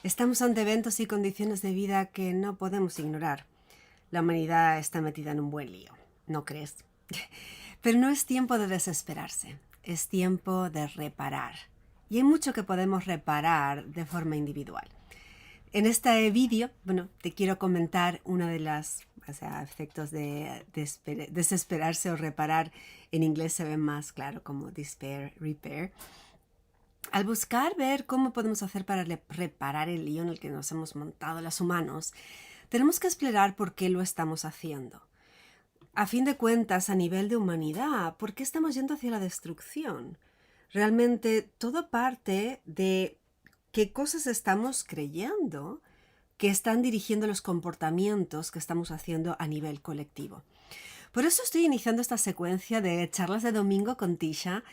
Estamos ante eventos y condiciones de vida que no podemos ignorar. La humanidad está metida en un buen lío, ¿no crees? Pero no es tiempo de desesperarse, es tiempo de reparar. Y hay mucho que podemos reparar de forma individual. En este vídeo, te quiero comentar una de las efectos de desesperarse o reparar. En inglés se ve más claro como despair, repair. Al buscar ver cómo podemos hacer para reparar el lío en el que nos hemos montado los humanos, tenemos que explorar por qué lo estamos haciendo. A fin de cuentas, a nivel de humanidad, ¿por qué estamos yendo hacia la destrucción? Realmente todo parte de qué cosas estamos creyendo que están dirigiendo los comportamientos que estamos haciendo a nivel colectivo. Por eso estoy iniciando esta secuencia de charlas de domingo con Tisha,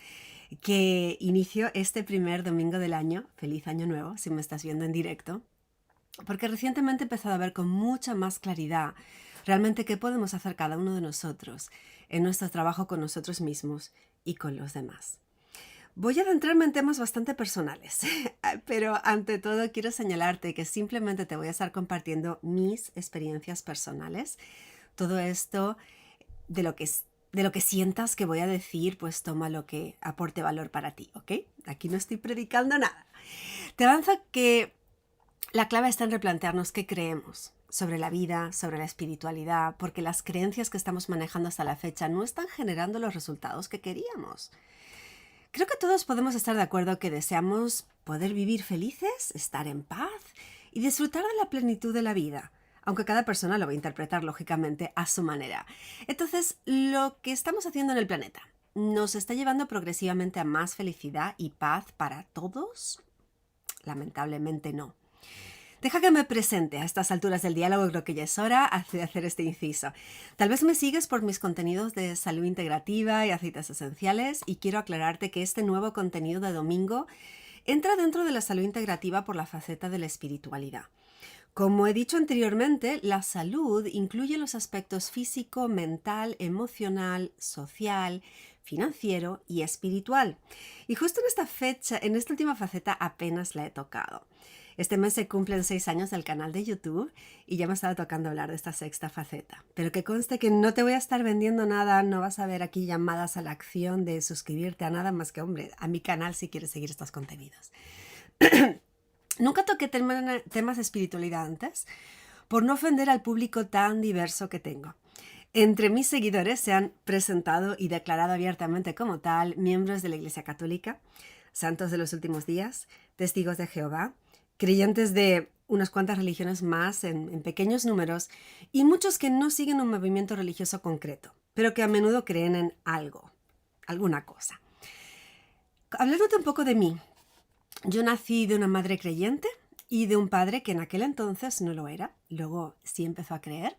que inicio este primer domingo del año. Feliz año nuevo, si me estás viendo en directo. Porque recientemente he empezado a ver con mucha más claridad realmente qué podemos hacer cada uno de nosotros en nuestro trabajo con nosotros mismos y con los demás. Voy a adentrarme en temas bastante personales, pero ante todo quiero señalarte que simplemente te voy a estar compartiendo mis experiencias personales. Todo esto de lo que sientas que voy a decir, pues toma lo que aporte valor para ti, ¿ok? Aquí no estoy predicando nada. Te avanzo que la clave está en replantearnos qué creemos sobre la vida, sobre la espiritualidad, porque las creencias que estamos manejando hasta la fecha no están generando los resultados que queríamos. Creo que todos podemos estar de acuerdo que deseamos poder vivir felices, estar en paz y disfrutar de la plenitud de la vida, aunque cada persona lo va a interpretar lógicamente a su manera. Entonces, lo que estamos haciendo en el planeta, ¿nos está llevando progresivamente a más felicidad y paz para todos? Lamentablemente no. Deja que me presente a estas alturas del diálogo, creo que ya es hora de hacer este inciso. Tal vez me sigues por mis contenidos de salud integrativa y aceites esenciales y quiero aclararte que este nuevo contenido de domingo entra dentro de la salud integrativa por la faceta de la espiritualidad. Como he dicho anteriormente, la salud incluye los aspectos físico, mental, emocional, social, financiero y espiritual. Y justo en esta fecha, en esta última faceta apenas la he tocado. Este mes se cumplen 6 años del canal de YouTube y ya me estaba tocando hablar de esta sexta faceta. Pero que conste que no te voy a estar vendiendo nada, no vas a ver aquí llamadas a la acción de suscribirte a nada más que, hombre, a mi canal si quieres seguir estos contenidos. Nunca toqué temas de espiritualidad antes por no ofender al público tan diverso que tengo. Entre mis seguidores se han presentado y declarado abiertamente como tal miembros de la Iglesia Católica, santos de los últimos días, testigos de Jehová, creyentes de unas cuantas religiones más en pequeños números y muchos que no siguen un movimiento religioso concreto, pero que a menudo creen en algo, alguna cosa. Hablándote un poco de mí, yo nací de una madre creyente y de un padre que en aquel entonces no lo era, luego sí empezó a creer,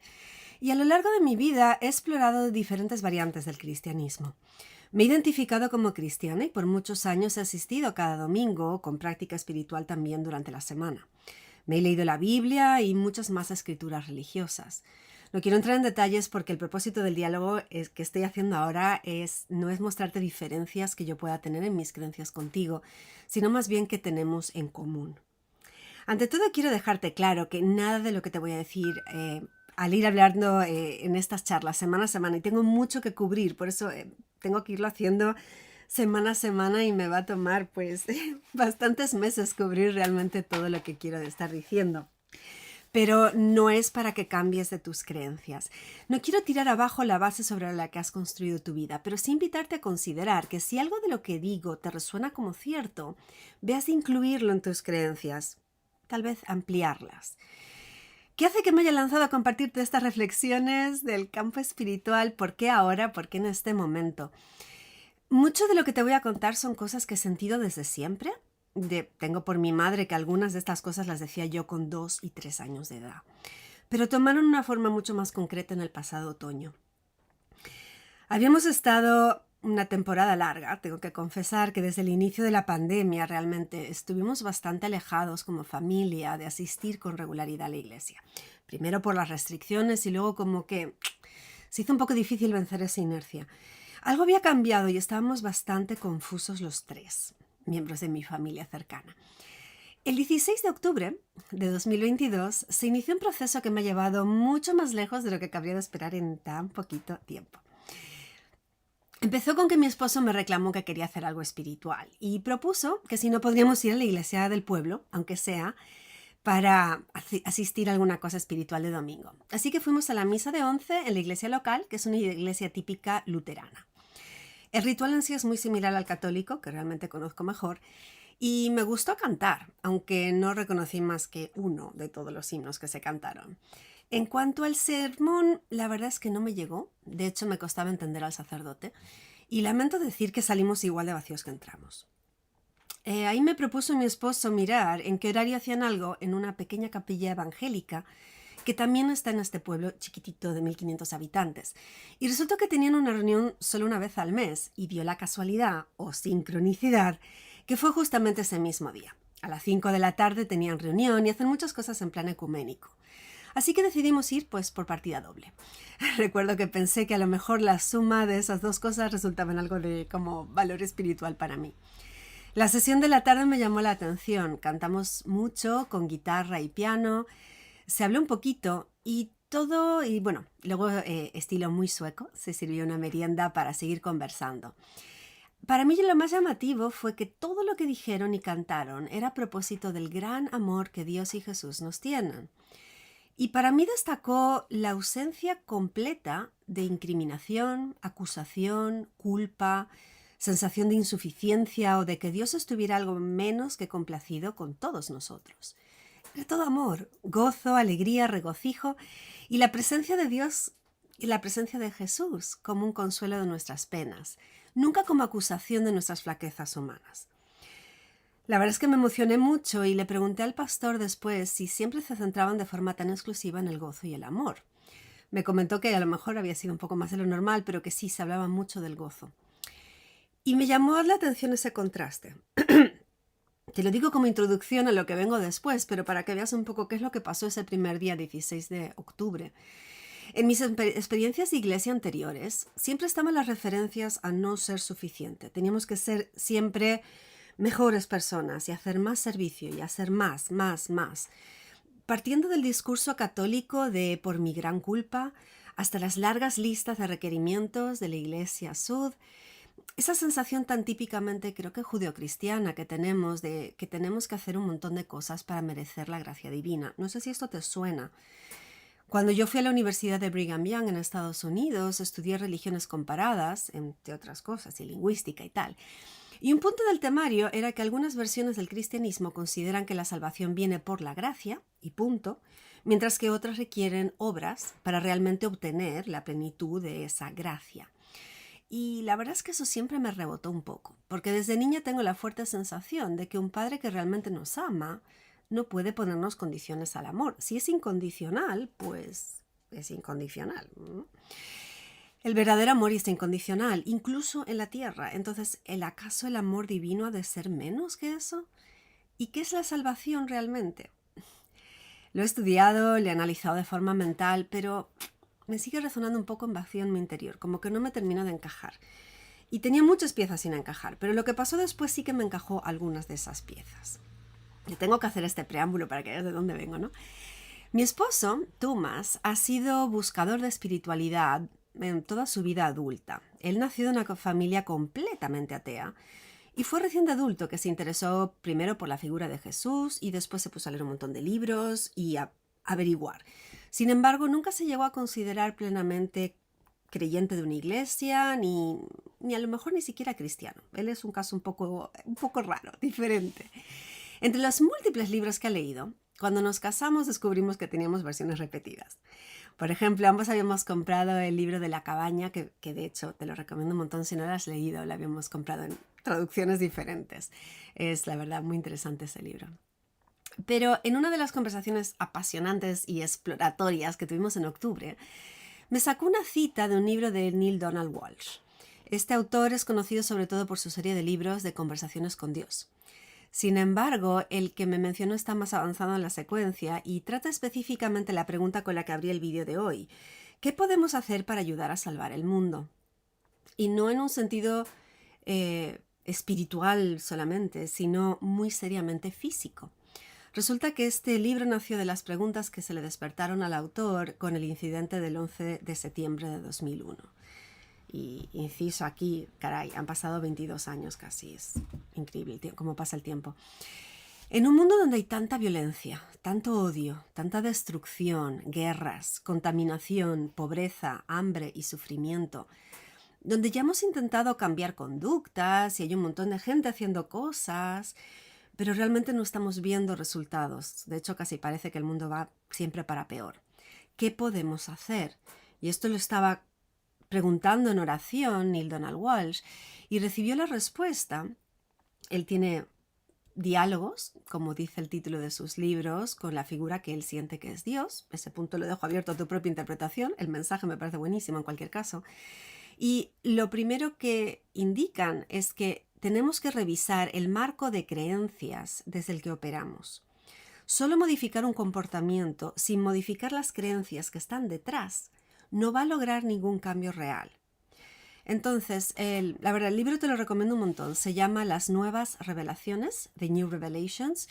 y a lo largo de mi vida he explorado diferentes variantes del cristianismo. Me he identificado como cristiana y por muchos años he asistido cada domingo con práctica espiritual también durante la semana. Me he leído la Biblia y muchas más escrituras religiosas. No quiero entrar en detalles porque el propósito del diálogo que estoy haciendo ahora no es mostrarte diferencias que yo pueda tener en mis creencias contigo, sino más bien que tenemos en común. Ante todo quiero dejarte claro que nada de lo que te voy a decir al ir hablando en estas charlas semana a semana, y tengo mucho que cubrir, por eso tengo que irlo haciendo semana a semana y me va a tomar pues bastantes meses cubrir realmente todo lo que quiero estar diciendo. Pero no es para que cambies de tus creencias. No quiero tirar abajo la base sobre la que has construido tu vida, pero sí invitarte a considerar que si algo de lo que digo te resuena como cierto, veas de incluirlo en tus creencias, tal vez ampliarlas. ¿Qué hace que me haya lanzado a compartirte estas reflexiones del campo espiritual? ¿Por qué ahora? ¿Por qué en este momento? Mucho de lo que te voy a contar son cosas que he sentido desde siempre. Tengo por mi madre que algunas de estas cosas las decía yo con 2 y 3 años de edad, pero tomaron una forma mucho más concreta en el pasado otoño. Habíamos estado una temporada larga, tengo que confesar que desde el inicio de la pandemia realmente estuvimos bastante alejados como familia de asistir con regularidad a la iglesia. Primero por las restricciones y luego como que se hizo un poco difícil vencer esa inercia. Algo había cambiado y estábamos bastante confusos los tres, miembros de mi familia cercana. El 16 de octubre de 2022 se inició un proceso que me ha llevado mucho más lejos de lo que cabría de esperar en tan poquito tiempo. Empezó con que mi esposo me reclamó que quería hacer algo espiritual y propuso que si no podríamos ir a la iglesia del pueblo, aunque sea, para asistir a alguna cosa espiritual de domingo. Así que fuimos a la misa de 11 en la iglesia local, que es una iglesia típica luterana. El ritual en sí es muy similar al católico, que realmente conozco mejor, y me gustó cantar, aunque no reconocí más que uno de todos los himnos que se cantaron. En cuanto al sermón, la verdad es que no me llegó. De hecho, me costaba entender al sacerdote. Y lamento decir que salimos igual de vacíos que entramos. Ahí me propuso mi esposo mirar en qué horario hacían algo en una pequeña capilla evangélica que también está en este pueblo chiquitito de 1500 habitantes. Y resultó que tenían una reunión solo una vez al mes y dio la casualidad o sincronicidad que fue justamente ese mismo día. A las 5 de la tarde tenían reunión y hacen muchas cosas en plan ecuménico. Así que decidimos ir pues por partida doble. Recuerdo que pensé que a lo mejor la suma de esas dos cosas resultaba en algo de como valor espiritual para mí. La sesión de la tarde me llamó la atención. Cantamos mucho con guitarra y piano. Se habló un poquito y todo, y bueno, luego estilo muy sueco, se sirvió una merienda para seguir conversando. Para mí lo más llamativo fue que todo lo que dijeron y cantaron era a propósito del gran amor que Dios y Jesús nos tienen. Y para mí destacó la ausencia completa de incriminación, acusación, culpa, sensación de insuficiencia o de que Dios estuviera algo menos que complacido con todos nosotros. Era todo amor, gozo, alegría, regocijo y la presencia de Dios y la presencia de Jesús como un consuelo de nuestras penas, nunca como acusación de nuestras flaquezas humanas. La verdad es que me emocioné mucho y le pregunté al pastor después si siempre se centraban de forma tan exclusiva en el gozo y el amor. Me comentó que a lo mejor había sido un poco más de lo normal, pero que sí se hablaba mucho del gozo. Y me llamó la atención ese contraste. Te lo digo como introducción a lo que vengo después, pero para que veas un poco qué es lo que pasó ese primer día 16 de octubre. En mis experiencias de iglesia anteriores, siempre estaban las referencias a no ser suficiente. Teníamos que ser siempre mejores personas y hacer más servicio y hacer más. Partiendo del discurso católico de por mi gran culpa, hasta las largas listas de requerimientos de la Iglesia Sud, esa sensación tan típicamente creo que judeocristiana que tenemos de que tenemos que hacer un montón de cosas para merecer la gracia divina. No sé si esto te suena. Cuando yo fui a la Universidad de Brigham Young en Estados Unidos, estudié religiones comparadas, entre otras cosas, y lingüística y tal. Y un punto del temario era que algunas versiones del cristianismo consideran que la salvación viene por la gracia, y punto, mientras que otras requieren obras para realmente obtener la plenitud de esa gracia. Y la verdad es que eso siempre me rebotó un poco, porque desde niña tengo la fuerte sensación de que un padre que realmente nos ama no puede ponernos condiciones al amor. Si es incondicional, pues es incondicional. El verdadero amor es incondicional, incluso en la tierra. Entonces, ¿acaso el amor divino ha de ser menos que eso? ¿Y qué es la salvación realmente? Lo he estudiado, lo he analizado de forma mental, pero me sigue resonando un poco en vacío en mi interior, como que no me termina de encajar. Y tenía muchas piezas sin encajar, pero lo que pasó después sí que me encajó algunas de esas piezas. Y tengo que hacer este preámbulo para que veas de dónde vengo, ¿no? Mi esposo, Thomas, ha sido buscador de espiritualidad en toda su vida adulta. Él nació de una familia completamente atea y fue recién de adulto que se interesó primero por la figura de Jesús y después se puso a leer un montón de libros y a averiguar. Sin embargo, nunca se llegó a considerar plenamente creyente de una iglesia ni a lo mejor ni siquiera cristiano. Él es un caso un poco raro, diferente. Entre los múltiples libros que ha leído, cuando nos casamos descubrimos que teníamos versiones repetidas. Por ejemplo, ambos habíamos comprado el libro de La cabaña, que de hecho te lo recomiendo un montón si no lo has leído, lo habíamos comprado en traducciones diferentes. Es la verdad muy interesante ese libro. Pero en una de las conversaciones apasionantes y exploratorias que tuvimos en octubre, me sacó una cita de un libro de Neale Donald Walsch. Este autor es conocido sobre todo por su serie de libros de conversaciones con Dios. Sin embargo, el que me mencionó está más avanzado en la secuencia y trata específicamente la pregunta con la que abrí el vídeo de hoy. ¿Qué podemos hacer para ayudar a salvar el mundo? Y no en un sentido espiritual solamente, sino muy seriamente físico. Resulta que este libro nació de las preguntas que se le despertaron al autor con el incidente del 11 de septiembre de 2001. Y inciso aquí, caray, han pasado 22 años casi, es increíble cómo pasa el tiempo. En un mundo donde hay tanta violencia, tanto odio, tanta destrucción, guerras, contaminación, pobreza, hambre y sufrimiento, donde ya hemos intentado cambiar conductas y hay un montón de gente haciendo cosas, pero realmente no estamos viendo resultados. De hecho, casi parece que el mundo va siempre para peor. ¿Qué podemos hacer? Y esto lo estaba preguntando en oración Neale Donald Walsch y recibió la respuesta. Él tiene diálogos, como dice el título de sus libros, con la figura que él siente que es Dios. Ese punto lo dejo abierto a tu propia interpretación. El mensaje me parece buenísimo en cualquier caso. Y lo primero que indican es que tenemos que revisar el marco de creencias desde el que operamos. Solo modificar un comportamiento sin modificar las creencias que están detrás no va a lograr ningún cambio real. Entonces, la verdad, el libro te lo recomiendo un montón. Se llama Las Nuevas Revelaciones, The New Revelations,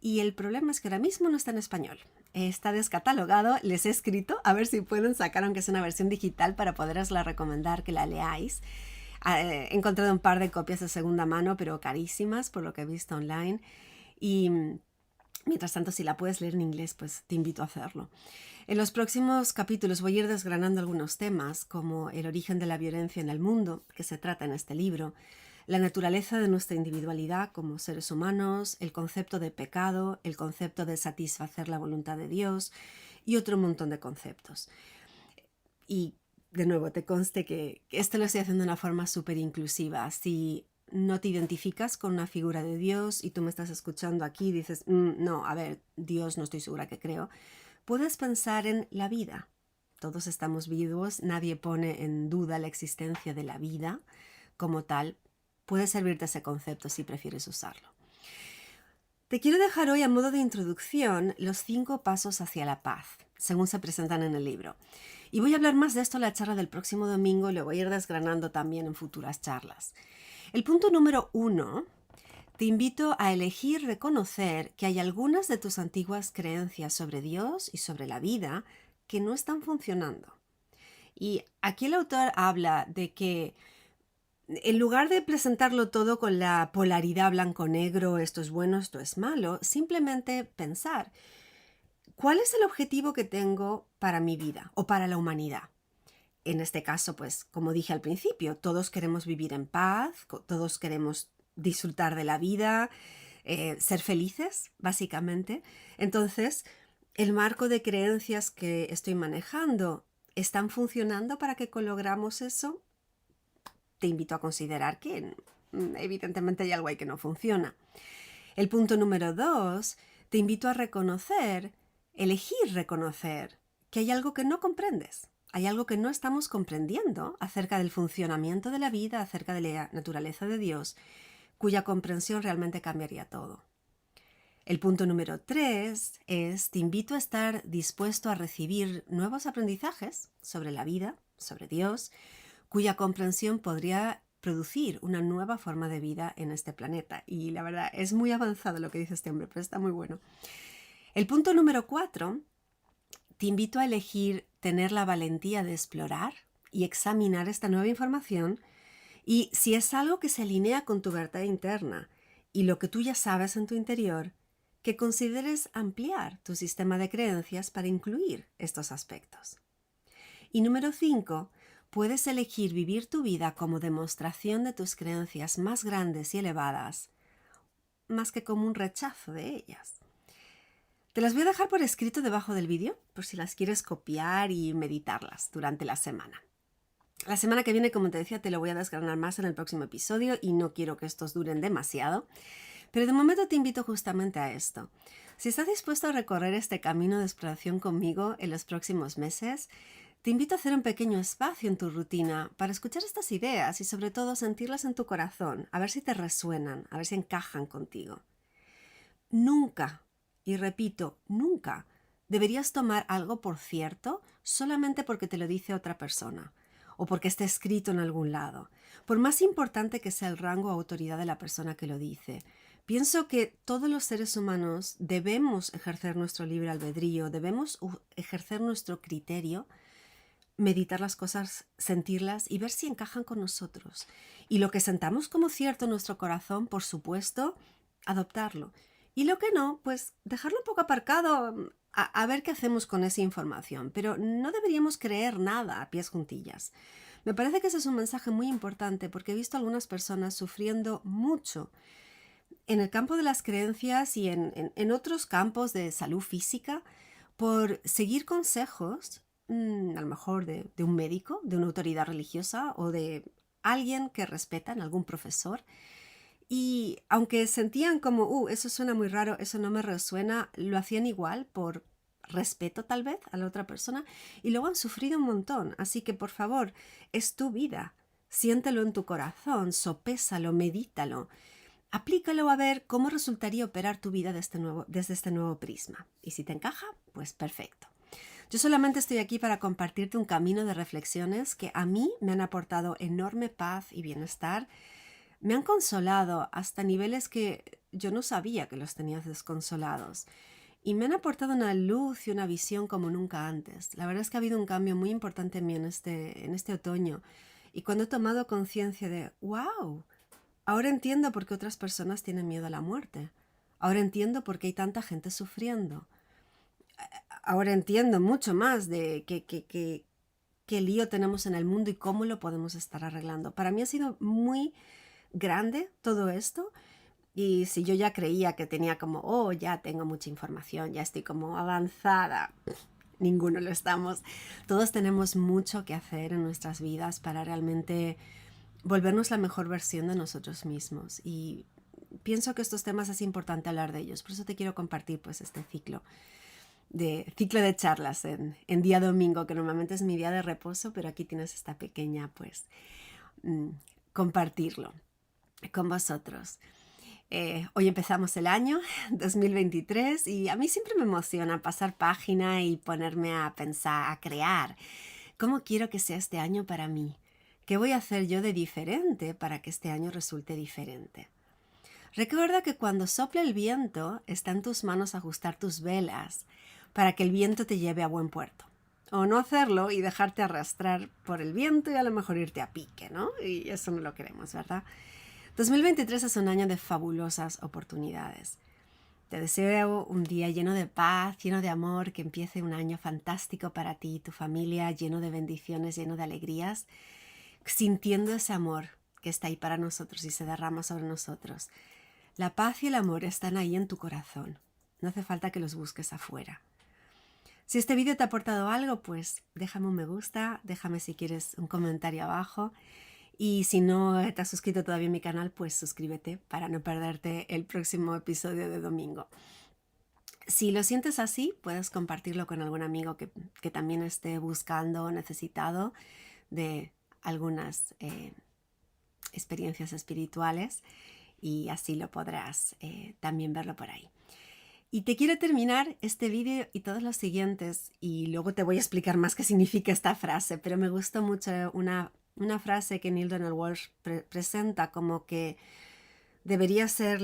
y el problema es que ahora mismo no está en español. Está descatalogado, les he escrito, a ver si pueden sacar aunque sea una versión digital para poderosla recomendar que la leáis. He encontrado un par de copias de segunda mano, pero carísimas por lo que he visto online. Y mientras tanto, si la puedes leer en inglés, pues te invito a hacerlo. En los próximos capítulos voy a ir desgranando algunos temas, como el origen de la violencia en el mundo, que se trata en este libro, la naturaleza de nuestra individualidad como seres humanos, el concepto de pecado, el concepto de satisfacer la voluntad de Dios y otro montón de conceptos. Y de nuevo, te conste que esto lo estoy haciendo de una forma súper inclusiva. Si no te identificas con una figura de Dios y tú me estás escuchando aquí y dices, no, a ver, Dios no estoy segura que creo, puedes pensar en la vida. Todos estamos vivos, nadie pone en duda la existencia de la vida como tal. Puede servirte ese concepto si prefieres usarlo. Te quiero dejar hoy a modo de introducción los 5 pasos hacia la paz, según se presentan en el libro. Y voy a hablar más de esto en la charla del próximo domingo y lo voy a ir desgranando también en futuras charlas. El punto número 1, te invito a elegir reconocer que hay algunas de tus antiguas creencias sobre Dios y sobre la vida que no están funcionando. Y aquí el autor habla de que en lugar de presentarlo todo con la polaridad blanco-negro, esto es bueno, esto es malo, simplemente pensar, ¿cuál es el objetivo que tengo para mi vida o para la humanidad? En este caso, pues, como dije al principio, todos queremos vivir en paz, todos queremos disfrutar de la vida, ser felices, básicamente. Entonces, el marco de creencias que estoy manejando, ¿están funcionando para que logramos eso? Te invito a considerar que evidentemente hay algo ahí que no funciona. El punto número 2, te invito a elegir reconocer que hay algo que no comprendes. Hay algo que no estamos comprendiendo acerca del funcionamiento de la vida, acerca de la naturaleza de Dios, cuya comprensión realmente cambiaría todo. El punto número 3 es, te invito a estar dispuesto a recibir nuevos aprendizajes sobre la vida, sobre Dios, cuya comprensión podría producir una nueva forma de vida en este planeta. Y la verdad, es muy avanzado lo que dice este hombre, pero está muy bueno. El punto número 4, te invito a elegir tener la valentía de explorar y examinar esta nueva información y si es algo que se alinea con tu verdad interna y lo que tú ya sabes en tu interior, que consideres ampliar tu sistema de creencias para incluir estos aspectos. Y número 5, puedes elegir vivir tu vida como demostración de tus creencias más grandes y elevadas, más que como un rechazo de ellas. Te las voy a dejar por escrito debajo del vídeo, por si las quieres copiar y meditarlas durante la semana. La semana que viene, como te decía, te lo voy a desgranar más en el próximo episodio y no quiero que estos duren demasiado, pero de momento te invito justamente a esto. Si estás dispuesto a recorrer este camino de exploración conmigo en los próximos meses, te invito a hacer un pequeño espacio en tu rutina para escuchar estas ideas y sobre todo sentirlas en tu corazón, a ver si te resuenan, a ver si encajan contigo. Nunca, y repito, nunca deberías tomar algo por cierto solamente porque te lo dice otra persona o porque esté escrito en algún lado, por más importante que sea el rango o autoridad de la persona que lo dice. Pienso que todos los seres humanos debemos ejercer nuestro libre albedrío, debemos ejercer nuestro criterio, meditar las cosas, sentirlas y ver si encajan con nosotros. Y lo que sentamos como cierto en nuestro corazón, por supuesto, adoptarlo. Y lo que no, pues dejarlo un poco aparcado a ver qué hacemos con esa información. Pero no deberíamos creer nada a pies juntillas. Me parece que ese es un mensaje muy importante porque he visto a algunas personas sufriendo mucho en el campo de las creencias y en otros campos de salud física por seguir consejos, a lo mejor de un médico, de una autoridad religiosa o de alguien que respetan, algún profesor. Y aunque sentían como, eso suena muy raro, eso no me resuena, lo hacían igual por respeto tal vez a la otra persona y luego han sufrido un montón. Así que por favor, es tu vida. Siéntelo en tu corazón, sopésalo, medítalo. Aplícalo a ver cómo resultaría operar tu vida desde este nuevo prisma. Y si te encaja, pues perfecto. Yo solamente estoy aquí para compartirte un camino de reflexiones que a mí me han aportado enorme paz y bienestar. Me han consolado hasta niveles que yo no sabía que los tenía desconsolados. Y me han aportado una luz y una visión como nunca antes. La verdad es que ha habido un cambio muy importante en mí en este otoño. Y cuando he tomado conciencia de, wow, ahora entiendo por qué otras personas tienen miedo a la muerte. Ahora entiendo por qué hay tanta gente sufriendo. Ahora entiendo mucho más de qué lío tenemos en el mundo y cómo lo podemos estar arreglando. Para mí ha sido muy grande todo esto. Y si yo ya creía que tenía como, ya tengo mucha información, ya estoy como avanzada, ninguno lo estamos. Todos tenemos mucho que hacer en nuestras vidas para realmente volvernos la mejor versión de nosotros mismos. Y pienso que estos temas es importante hablar de ellos. Por eso te quiero compartir pues este ciclo de charlas en día domingo, que normalmente es mi día de reposo, pero aquí tienes esta pequeña pues compartirlo con vosotros. Hoy empezamos el año 2023 y a mí siempre me emociona pasar página y ponerme a pensar, a crear. ¿Cómo quiero que sea este año para mí? ¿Qué voy a hacer yo de diferente para que este año resulte diferente? Recuerda que cuando sopla el viento, está en tus manos ajustar tus velas para que el viento te lleve a buen puerto. O no hacerlo y dejarte arrastrar por el viento y a lo mejor irte a pique, ¿no? Y eso no lo queremos, ¿verdad? 2023 es un año de fabulosas oportunidades. Te deseo un día lleno de paz, lleno de amor, que empiece un año fantástico para ti y tu familia, lleno de bendiciones, lleno de alegrías, sintiendo ese amor que está ahí para nosotros y se derrama sobre nosotros. La paz y el amor están ahí en tu corazón. No hace falta que los busques afuera. Si este vídeo te ha aportado algo, pues déjame un me gusta, déjame si quieres un comentario abajo. Y si no te has suscrito todavía a mi canal, pues suscríbete para no perderte el próximo episodio de domingo. Si lo sientes así, puedes compartirlo con algún amigo que también esté buscando o necesitado de algunas experiencias espirituales y así lo podrás también verlo por ahí. Y te quiero terminar este vídeo y todos los siguientes y luego te voy a explicar más qué significa esta frase, pero me gustó mucho una frase que Neale Donald Walsch presenta como que debería ser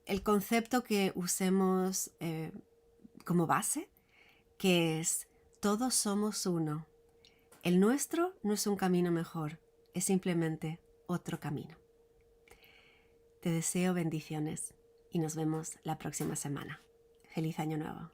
el concepto que usemos como base, que es todos somos uno. El nuestro no es un camino mejor, es simplemente otro camino. Te deseo bendiciones y nos vemos la próxima semana. ¡Feliz Año Nuevo!